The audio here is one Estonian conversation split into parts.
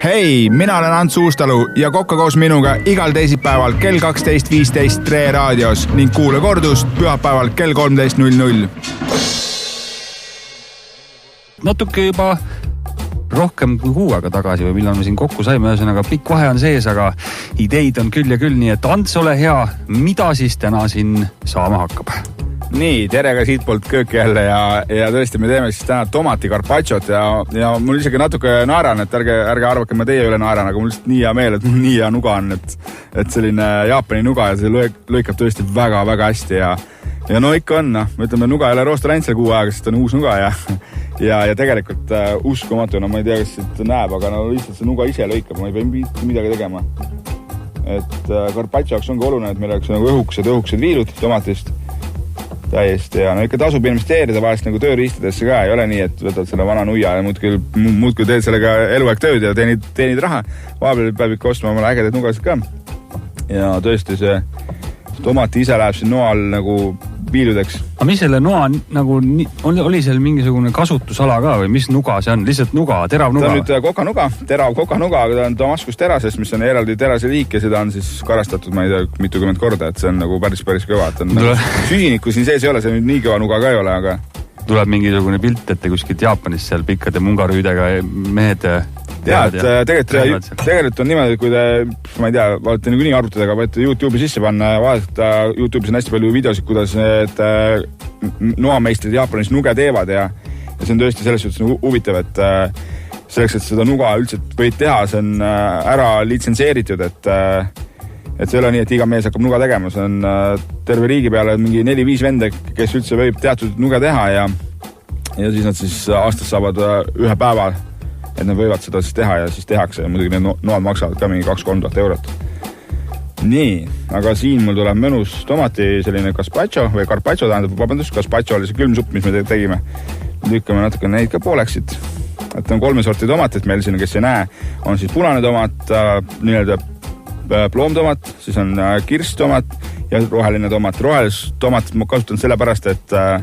Hei, mina olen Ants Uustalu ja kokka koos minuga igal teisipäeval kell 12.15 Tre raadios ning kuule kordust pühapäeval kell 13.00. Natuke juba rohkem kui kuu aega tagasi või millal me siin kokku saime, ühesõnaga pikk vahe on sees, aga ideid on küll ja küll, nii et Ants, ole hea, mida siis täna siin saama hakkab? Nii, tere ka siit poolt Köök jälle ja tõesti me teeme siis täna tomati carpacciot ja mul isegi natuke naeran, et ärge arvake, ma teie üle naeran, aga mul lihtsalt nii hea meel, et mul nii hea nuga on, et selline Jaapani nuga ja see lõikab tõesti väga-väga hästi ja no ikka on, me ütleme, nuga ei ole roosta läinud selle kuu aega, sest on uus nuga ja tegelikult uskumatu, no ma ei tea, kas siit näeb, aga no lihtsalt see nuga ise lõikab, ma ei pea midagi tegema. Et carpaccio jaoks ongi oluline, et meil oleks nagu õhukesed viilud tomatist täiesti ja no ikka tasub investeerida vahest nagu tööriistadesse ka, ei ole nii, et võtad selle vana nuia ja muudkui teed sellega eluaeg tööd ja teenid raha. Vahepeal peab ikka ostma omale ägedaid nugasid ka. Ja tõesti see tomati ise läheb siin noal nagu viiludeks. Aga mis selle noa nagu, oli seal mingisugune kasutusala ka või mis nuga see on? Lihtsalt nuga, terav nuga? Ta on nüüd kokanuga, terav kokanuga, aga ta on Damaskus terasest, mis on eraldi terase liik ja seda on siis karastatud, ma ei tea, mitukümmend korda, et see on nagu päris kõva. Süsinikku siin sees ei ole, see nüüd nii kõva nuga ka ei ole, aga... Tuleb mingisugune pilt, et kuskilt Jaapanis seal pikkade mungarüüdega mehed... Ja, et tegelikult on niimoodi, kui te, ma ei tea, vaadate nii arvutadega, võite YouTube'i sisse panna ja vaadata, YouTube'is on hästi palju videosid, kuidas need noameistrid Jaapanis nuge teevad ja see on tõesti selles suhtes huvitav, et selleks, et seda nuga üldse võid teha, see on ära litsenseeritud, et see ei ole nii, et iga mees hakkab nuga tegema, see on terve riigi peale mingi 4-5 vende, kes üldse võib teatud nuga teha ja siis nad siis aastas saavad ühe päeva et nad võivad seda siis teha ja siis tehakse ja muidugi need noad maksavad ka mingi 2-3 000 €. Nii, aga siin mul tuleb mõnus tomati selline carpaccio, carpaccio oli see külmsupp, mis me tegime. Lükkame natuke neid ka pooleksid. Et on 3 sorti tomatit meil siin, kes ei näe. On siis punane tomat, nii-öelda ploomtomat, siis on kirstomat ja roheline tomat. Rohelis tomat ma kasutan sellepärast, et ta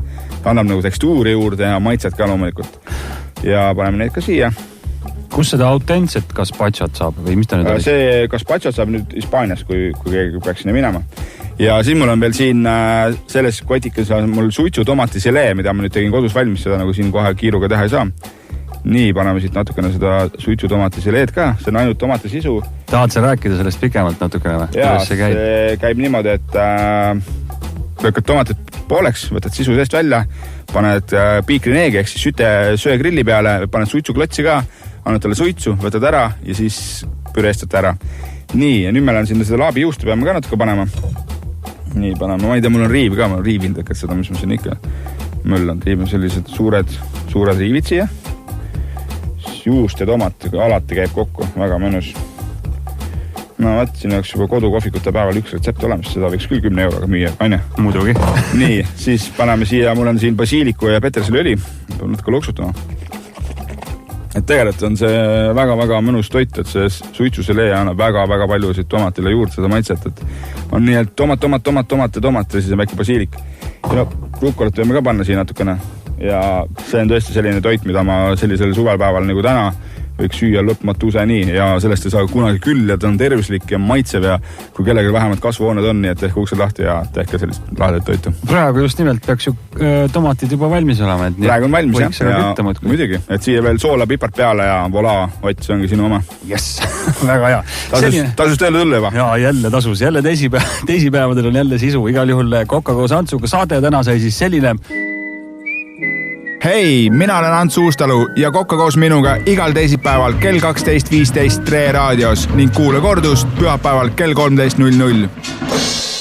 annab nagu tekstuuri juurde ja maitset ka loomulikult. Ja paneme neid ka siia. Kus seda autentset carpacciot saab või mis ta nüüd oli? See carpacciot saab nüüd Hispaanias, kui keegi peaks sinna minema. Ja siis mul on veel siin selles kotikas on mul suitsu tomatiselee, mida ma nüüd tegin kodus valmis, seda nagu siin kohe kiiruga teha ei saa. Nii, paneme siit natukene seda suitsu tomatiseleed ka, see on ainult tomatisisu. Tahad sa rääkida sellest pikemalt natukene? Jaa, see käib niimoodi, et lõikad tomatit pooleks, võtad sisu seest välja, paned piikrineegi, ehk siis söe grilli peale, paned suitsuklotsi ka, annad talle suitsu, võtad ära ja siis püreestad ära. Nii, ja nüüd meil on sinna seda laabijuustu peame ka natuke panema. Nii, paneme, ma ei tea, mul on riiv ka, ma olen riivinud, et seda, mis ma siin ikka mölland. Riivime sellised suured riivid siia. Juust ja tomat alati käib kokku, väga mõnus. No võt, siin oleks juba kodukohvikute päeval üks retsept olemas, seda võiks küll 10 € müüa, aine? Muidugi. Nii, siis paneme siia, mul on siin basiiliku ja petersiliõli, peab natuke loksutama. Et tegelikult on see väga-väga mõnus toit, et see suitsuselee annab väga-väga palju siit tomatile juurde seda maitset, et on nii, et tomat ja siis on väike basiilik. Ja no, rukolat võime ka panna siia natukene ja see on tõesti selline toit, mida ma sellisel suvelpäeval nagu täna võiks süüa lõpmatuse nii ja sellest ei saa kunagi küll ja ta on tervislik ja maitsev ja kui kellegi vähemalt kasvuhooned on, nii et tehke uksed lahti ja tehke sellist lahedat toitu. Praegu just nimelt peaks ju tomatid juba valmis olema. Et praegu on valmis ja muidugi, et siia veel soola pipart peale ja vola, Ott, see ongi sinu oma. Yes, väga hea. Tasus tõele tõlle juba? Jaa, jälle tasus. Jälle teisipäevadel on jälle sisu. Igal juhul Kokka koos Antsuga saade täna sai siis selline... Hei, mina olen Ants Uustalu ja kokka koos minuga igal teisipäeval kell 12.15 Tre raadios ning kuule kordust pühapäeval kell 13.00.